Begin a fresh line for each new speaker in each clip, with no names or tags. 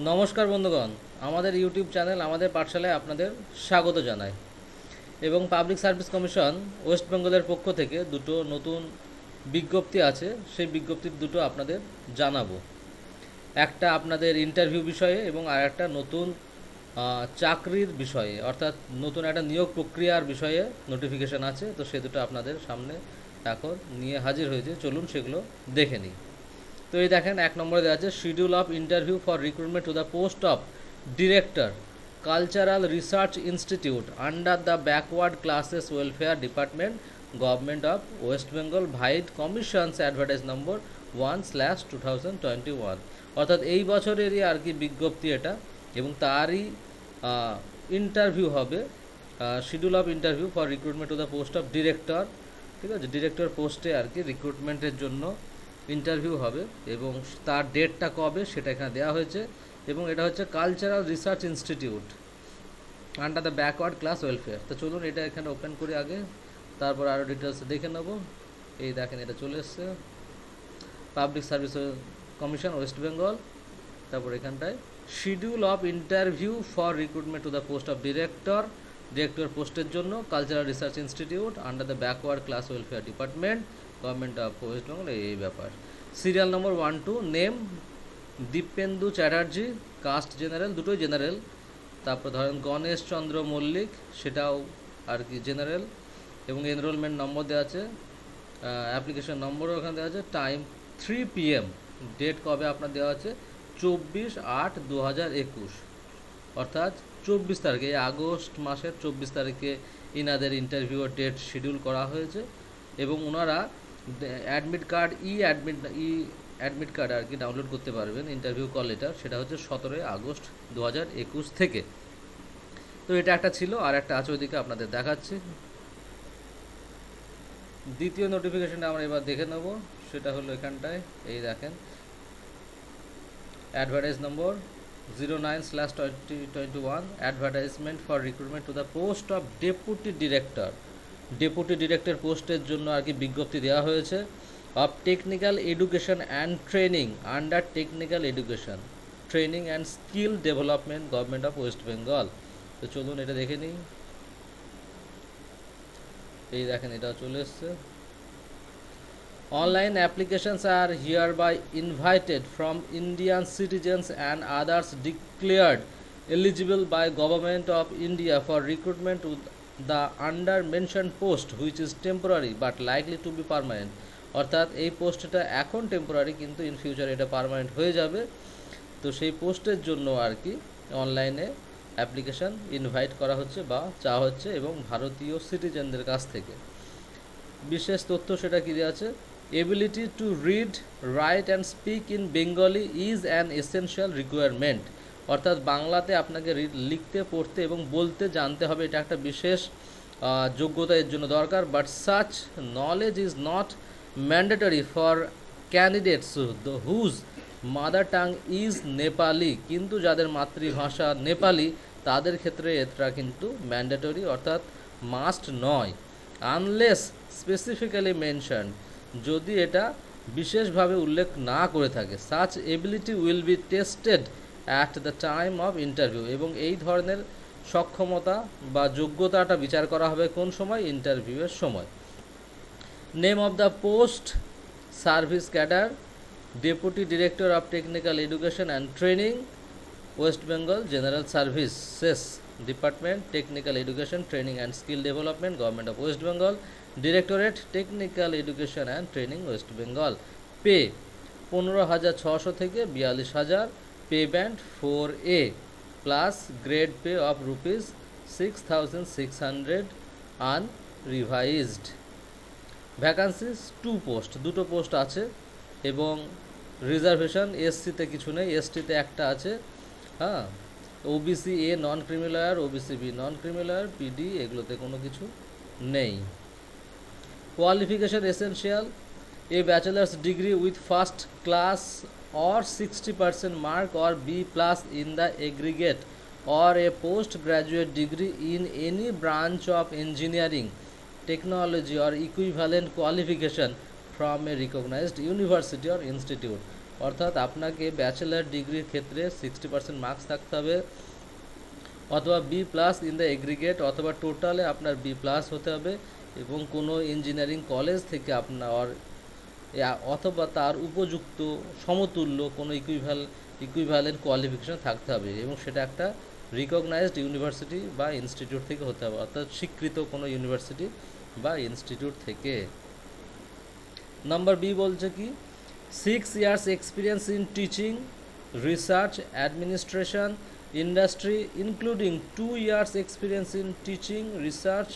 নমস্কার বন্ধুগণ, আমাদের ইউটিউব চ্যানেল আমাদের পাঠশালায় আপনাদের স্বাগত জানাই। এবং পাবলিক সার্ভিস কমিশন ওয়েস্ট বেঙ্গলের পক্ষ থেকে দুটো নতুন বিজ্ঞপ্তি আছে, সেই বিজ্ঞপ্তির দুটো আপনাদের জানাবো। একটা আপনাদের ইন্টারভিউ বিষয়ে এবং আর একটা নতুন চাকরির বিষয়ে, অর্থাৎ নতুন একটা নিয়োগ প্রক্রিয়ার বিষয়ে নোটিফিকেশান আছে। তো সে দুটো আপনাদের সামনে এখন নিয়ে হাজির হয়েছে, চলুন সেগুলো দেখে নিই। তো এই দেখেন, এক নম্বরে দেওয়া আছে schedule of interview for recruitment to the post of director cultural research institute under the backward classes welfare department government of West Bengal vide commissions advertise number 1/2021। অর্থাৎ এই বছরেরই আর কি বিজ্ঞপ্তি এটা, এবং তারই ইন্টারভিউ হবে। Schedule of interview for recruitment to the post of director, ঠিক আছে, ডিরেক্টর পোস্টে আর কি রিক্রুটমেন্টের জন্য ইন্টারভিউ হবে, এবং তার ডেটটা কবে সেটা এখানে দেওয়া হয়েছে। এবং এটা হচ্ছে cultural research institute under the backward class welfare. তো চলুন এটা এখানে ওপেন করি আগে, তারপর আরও ডিটেলস দেখে নেব। এই দেখেন, এটা চলে এসছে public service commission West Bengal. তারপর এখানটায় schedule of interview for recruitment to the post of director পোস্টের জন্য cultural research institute under the backward class welfare department government of West Bengal, এই ব্যাপার। Serial number 1-2, name Dipendu Chatterjee, caste general, দুটোই জেনারেল। তারপর ধরেন গণেশ চন্দ্র মল্লিক, সেটাও আর কি জেনারেল। এবং এনরোলমেন্ট নম্বর দেওয়া আছে, অ্যাপ্লিকেশন নম্বরও ওখানে দেওয়া আছে। টাইম 3 PM, ডেট কবে আপনার দেওয়া আছে 24/8/2021, অর্থাৎ 24 তারিখে, এই আগস্ট মাসের 24 তারিখে ইনাদের ইন্টারভিউর ডেট শিডিউল করা হয়েছে। এবং ওনারা অ্যাডমিট কার্ড অ্যাডমিট কার্ড আর কি ডাউনলোড করতে পারবেন, ইন্টারভিউ কল লেটার, সেটা হচ্ছে 17 আগস্ট 2021 থেকে। তো এটা একটা ছিল, আর একটা আছে ওইদিকে আপনাদের দেখাচ্ছি। দ্বিতীয় নোটিফিকেশনটা আমরা এবার দেখে নেব, সেটা হলো এখানটায়। এই দেখেন, advertise number 09/2021, advertisement for recruitment to the post of deputy director পোস্টের জন্য আর কি বিজ্ঞপ্তি দেওয়া হয়েছে। Of technical education and training under technical education training and skill development government of West Bengal. তো চলুন এটা দেখে নিই। এই দেখেন, এটা চলে এসছে। Online applications are hereby invited from Indian citizens and others declared eligible by Government of India for recruitment to the under mentioned post which is temporary but likely to be permanent। অর্থাৎ এই পোস্টটা এখন temporary, কিন্তু in future এটা permanent হয়ে যাবে। তো সেই পোস্টের জন্য আর কি অনলাইনে অ্যাপ্লিকেশান ইনভাইট করা হচ্ছে বা চাওয়া হচ্ছে, এবং ভারতীয় সিটিজেনদের কাছ থেকে। বিশেষ তথ্য সেটা কী আছে, ability to read, right and speak in Bengali is an essential requirement. অর্থাৎ বাংলাতে আপনাকে লিখতে, পড়তে এবং বলতে জানতে হবে, এটা একটা বিশেষ যোগ্যতা এর জন্য দরকার। But such knowledge is not mandatory for candidates whose mother tongue is Nepali. কিন্তু যাদের মাতৃভাষা নেপালি তাদের ক্ষেত্রে এটা কিন্তু ম্যান্ডেটরি, অর্থাৎ মাস্ট নয়। আনলেস স্পেসিফিক্যালি মেনশন, যদি এটা বিশেষভাবে উল্লেখ না করে থাকে। Such ability will be tested at the time of interview, এবং এই ধরনের সক্ষমতা বা যোগ্যতাটা বিচার করা হবে কোন সময়, ইন্টারভিউয়ের সময়। Name of the post, service cadre, deputy director of technical education and training West Bengal general services department technical education training and skill development government of West Bengal, directorate technical education and training West Bengal. Pay 15,600 থেকে 42,000, pay band 4A plus grade pay of ₹6,600 unrevised. Vacancies 2 post, দুটো post আছে। এবং reservation এসসিতে কিছু নেই, এসটিতে একটা আছে। হ্যাঁ, OBC A non creamy layer, OBC B non creamy layer, PD এগুলোতে কোনো কিছু নেই। Qualification essential, a bachelor's degree with first class or 60% mark or B+ in the aggregate or a postgraduate degree in any branch of engineering, technology or equivalent qualification from a recognized university or institute। অর্থাৎ আপনাকে bachelor ডিগ্রির ক্ষেত্রে 60% marks থাকতে হবে, অথবা B+ in the aggregate, অথবা টোটালে আপনার B+ হতে হবে, এবং কোনো ইঞ্জিনিয়ারিং কলেজ থেকে আপনার অথবা তার উপযুক্ত সমতুল্য কোনো ইকুইভ্যালেন্ট কোয়ালিফিকেশন থাকতে হবে, এবং সেটা একটা রিকগনাইজড ইউনিভার্সিটি বা ইনস্টিটিউট থেকে হতে হবে, অর্থাৎ স্বীকৃত কোনো ইউনিভার্সিটি বা ইনস্টিটিউট থেকে। নাম্বার বি বলছে কি 6 years experience in teaching, research, administration, industry, including 2 years experience in teaching, research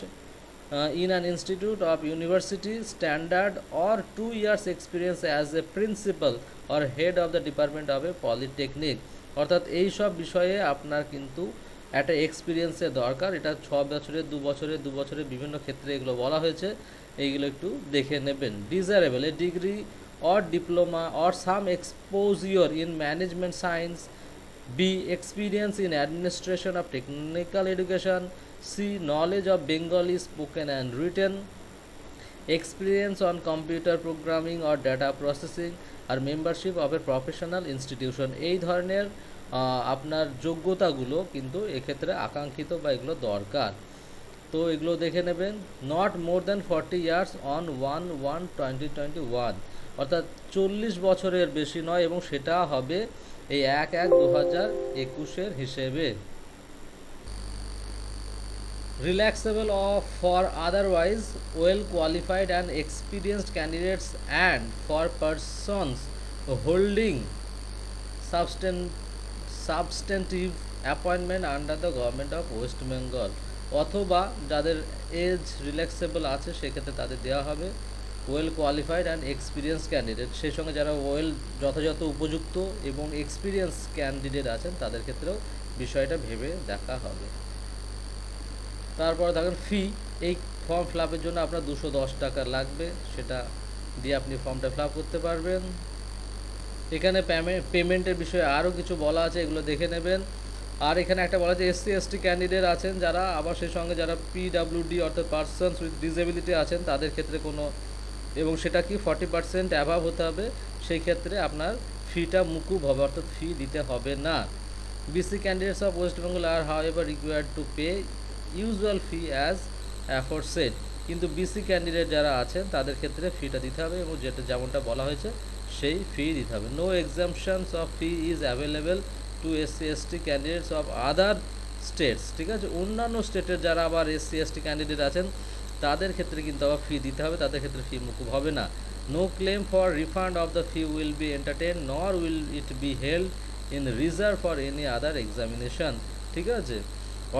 in an institute of university standard, or 2 years experience as a principal or head of the department of a polytechnic। অর্থাৎ এই সব বিষয়ে আপনার কিন্তু একটা এক্সপিরিয়েন্সের দরকার। এটা 6 বছরের 2 বছরের 2 বছরের বিভিন্ন ক্ষেত্রে এগুলো বলা হয়েছে, এইগুলো একটু দেখে নেবেন। Desirable A degree or diploma or some exposure in management science, B experience in administration of technical education, C knowledge of Bengali spoken and written, experience on computer programming or data processing, or membership of a professional institution। এই ধরনের আপনার যোগ্যতাগুলো কিন্তু এক্ষেত্রে আকাঙ্ক্ষিত বা এগুলো দরকার, তো এগুলো দেখে নেবেন। Not more than 40 years on 1/1/2021, অর্থাৎ 40 বছরের বেশি নয়, এবং সেটা হবে এই 1/1/2021 হিসেবে। Relaxable for otherwise well qualified and experienced candidates and for persons holding substantive appointment under the government of West Bengal, অথবা যাদের এজ রিল্যাক্সেবল আছে সেক্ষেত্রে তাদের দেওয়া হবে well qualified and experience candidate, সেই সঙ্গে যারা যথাযথ উপযুক্ত এবং এক্সপিরিয়েন্স ক্যান্ডিডেট আছেন তাদের ক্ষেত্রেও বিষয়টা ভেবে দেখা হবে। তারপরে দেখেন ফি, এই ফর্ম ফিল আপের জন্য আপনার 210 টাকা লাগবে, সেটা দিয়ে আপনি ফর্মটা ফিল আপ করতে পারবেন। এখানে পেমেন্টের বিষয়ে আরও কিছু বলা আছে, এগুলো দেখে নেবেন। আর এখানে একটা বলা আছে SC/ST ক্যান্ডিডেট আছেন যারা, আবার সেই সঙ্গে যারা PWD অর্থাৎ পারসনস উইথ ডিসেবিলিটি আছেন তাদের ক্ষেত্রে কোনো, এবং সেটা কি 40% অ্যাভাব হতে হবে, সেই ক্ষেত্রে আপনার ফিটা মুকুব হবে, অর্থাৎ ফি দিতে হবে না। BC candidates of West Bengal are however required to pay usual fee as aforesaid, কিন্তু BC ক্যান্ডিডেট যারা আছেন তাদের ক্ষেত্রে ফিটা দিতে হবে, এবং যেমনটা বলা হয়েছে সেই ফি দিতে হবে। No exemptions of fee is available to SC/ST candidates of other states, ঠিক আছে, অন্যান্য স্টেটের যারা আবার SC/ST ক্যান্ডিডেট আছেন তাদের ক্ষেত্রে কিন্তু আবার ফি দিতে হবে, তাদের ক্ষেত্রে ফি মুকুব হবে না। নো claim for refund of the fee will be entertain nor will it be held in reserve for any other examination, ঠিক আছে,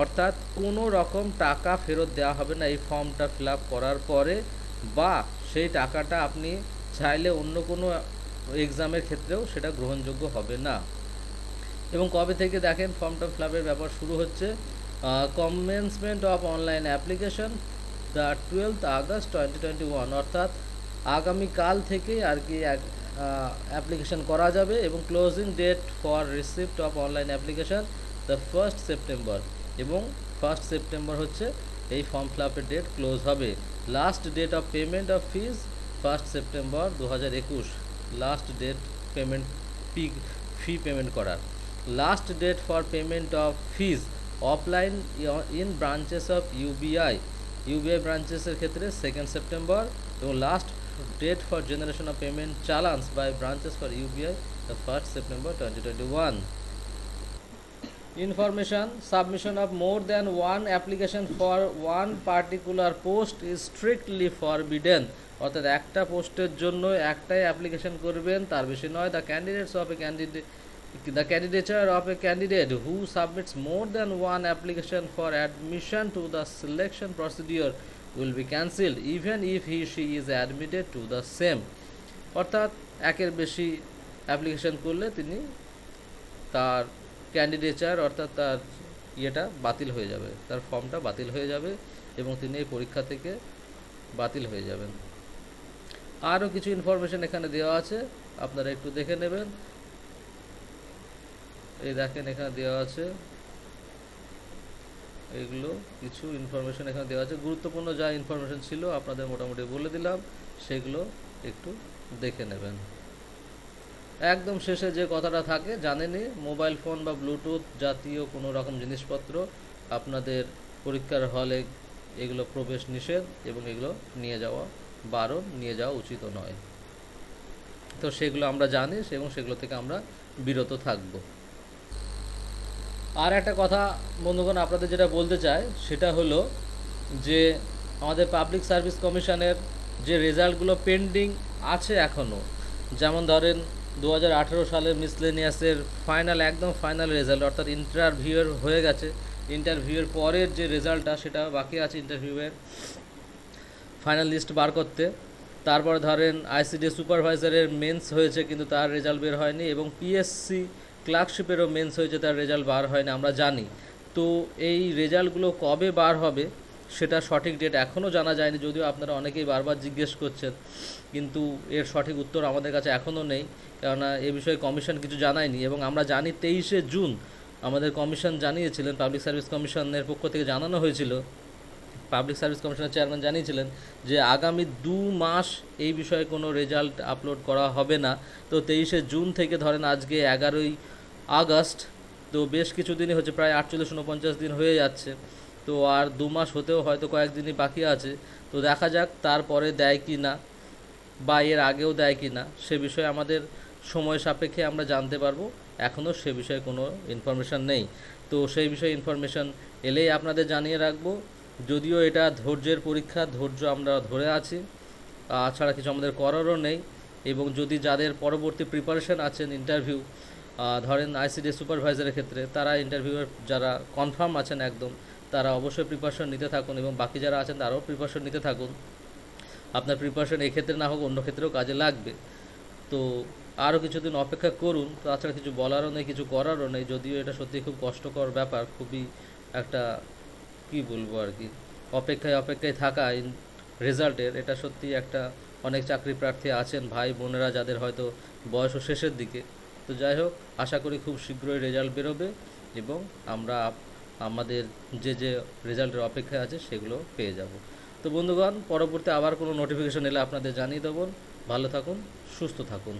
অর্থাৎ কোনো রকম টাকা ফেরত দেওয়া হবে না এই ফর্মটা ফিল আপ করার পরে, বা সেই টাকাটা আপনি চাইলে অন্য কোনো এক্সামের ক্ষেত্রেও সেটা গ্রহণযোগ্য হবে না। এবং কবে থেকে দেখেন ফর্মটা ফিল আপের ব্যাপার শুরু হচ্ছে, commencement of online application the 12th August 2021, অর্থাৎ আগামীকাল থেকেই আর কি অ্যাপ্লিকেশন করা যাবে, এবং closing date for receipt of online application the 1st September, এবং 1st September হচ্ছে এই ফর্ম ফিল আপের ডেট ক্লোজ হবে। Last date of payment of fees 1st September 2021, last date payment fee payment করার। Last date for payment of fees offline in branches of UBI ব্রাঞ্চেসের ক্ষেত্রে 2nd September, এবং last date for generation of payment challans by branches for UBI the 1st September 2021। Information: submission of more than one application for one particular post is strictly forbidden, অর্থাৎ একটা পোস্টের জন্য একটাই application করবেন, তার বেশি নয়। The candidature of a candidate who submits more than one application for admission to the selection procedure will be cancelled even if she is admitted to the same, অর্থাৎ একের বেশি অ্যাপ্লিকেশন করলে তিনি তার ক্যান্ডিডেচার অর্থাৎ তার ইয়েটা বাতিল হয়ে যাবে, তার ফর্মটা বাতিল হয়ে যাবে, এবং তিনি এই পরীক্ষা থেকে বাতিল হয়ে যাবেন। আরও কিছু ইনফরমেশন এখানে দেওয়া আছে, আপনারা একটু দেখে নেবেন। এই দেখেন এখানে দেওয়া আছে, এগুলো কিছু ইনফরমেশন এখানে দেওয়া আছে। গুরুত্বপূর্ণ যা ইনফরমেশন ছিল আপনাদের মোটামুটি বলে দিলাম, সেগুলো একটু দেখে নেবেন। একদম শেষে যে কথাটা থাকে জানেনই, মোবাইল ফোন বা ব্লুটুথ জাতীয় কোনো রকম জিনিসপত্র আপনাদের পরীক্ষার হলে এগুলো প্রবেশ নিষেধ, এবং এগুলো নিয়ে যাওয়া বারণ, নিয়ে যাওয়া উচিত নয়। তো সেগুলো আমরা জানি এবং সেগুলো থেকে আমরা বিরত থাকব। আর একটা কথা বন্ধুগণ আপনাদের যেটা বলতে চাই সেটা হলো যে আমাদের পাবলিক সার্ভিস কমিশনের যে রেজাল্টগুলো পেন্ডিং আছে এখনও, যেমন ধরেন 2018 সালের মিসলেনিয়াসের ফাইনাল, একদম ফাইনাল রেজাল্ট, অর্থাৎ ইন্টারভিউয়ের হয়ে গেছে, ইন্টারভিউয়ের পরের যে রেজাল্টটা সেটা বাকি আছে ইন্টারভিউয়ের ফাইনাল লিস্ট বার করতে। তারপরে ধরেন আইসিডি সুপারভাইজারের মেন্স হয়েছে কিন্তু তার রেজাল্ট বের হয়নি, এবং পিএসসি ক্লার্কশিপেরও মেন্স হয়েছে, তার রেজাল্ট বার হয়নি আমরা জানি। তো এই রেজাল্টগুলো কবে বার হবে সেটা সঠিক ডেট এখনও জানা যায়নি, যদিও আপনারা অনেকেই বারবার জিজ্ঞেস করছেন, কিন্তু এর সঠিক উত্তর আমাদের কাছে এখনও নেই, কেননা এ বিষয়ে কমিশন কিছু জানায়নি। এবং আমরা জানি 23শে জুন আমাদের কমিশন জানিয়েছিলেন, পাবলিক সার্ভিস কমিশনের পক্ষ থেকে জানানো হয়েছিল, পাবলিক সার্ভিস কমিশনের চেয়ারম্যান জানিয়েছিলেন যে আগামী 2 মাস এই বিষয়ে কোনো রেজাল্ট আপলোড করা হবে না। তো 23শে জুন থেকে ধরেন আজকে 11ই আগস্ট, তো বেশ কিছুদিনই হচ্ছে, প্রায় 48-49 দিন হয়ে যাচ্ছে। তো আর 2 মাস হতেও হয়তো কয়েকদিনই বাকি আছে। তো দেখা যাক তারপরে দেয় কি না, বা এর আগেও দেয় কি না, সে বিষয়ে আমাদের সময় সাপেক্ষে আমরা জানতে পারবো। এখনও সে বিষয়ে কোনো ইনফরমেশান নেই। তো সেই বিষয়ে ইনফরমেশান এলেই আপনাদের জানিয়ে রাখবো। যদিও এটা ধৈর্যের পরীক্ষা, ধৈর্য আমরা ধরে আছি, ছাড়া কিছু আমাদের করারও নেই। এবং যদি যাদের পরবর্তী প্রিপারেশন আছেন ইন্টারভিউ, ধরেন আইসিডি সুপারভাইজারের ক্ষেত্রে, তারা ইন্টারভিউয়ের যারা কনফার্ম আছেন একদম, তারা অবশ্যই প্রিপারেশন নিতে থাকুন, এবং বাকি যারা আছেন তারাও প্রিপারেশন নিতে থাকুন। আপনার প্রিপারেশন এক্ষেত্রে না হোক অন্য ক্ষেত্রেও কাজে লাগবে। তো আরও কিছুদিন অপেক্ষা করুন, তাছাড়া কিছু বলারও নেই, কিছু করারও নেই। যদিও এটা সত্যি খুব কষ্টকর ব্যাপার, খুবই একটা কী বলবো আর কি, অপেক্ষায় থাকা রেজাল্টের, এটা সত্যি একটা, অনেক চাকরি প্রার্থী আছেন ভাই বোনেরা যাদের হয়তো বয়সও শেষের দিকে। তো যাই হোক, আশা করি খুব শীঘ্রই রেজাল্ট বেরোবে এবং আমরা আমাদের যে রেজাল্টের অপেক্ষায় আছে সেগুলো পেয়ে যাব। তো বন্ধুগণ, পরবর্তী আবার কোনো নোটিফিকেশন এলে আপনাদের জানিয়ে দেবো। ভালো থাকুন, সুস্থ থাকুন।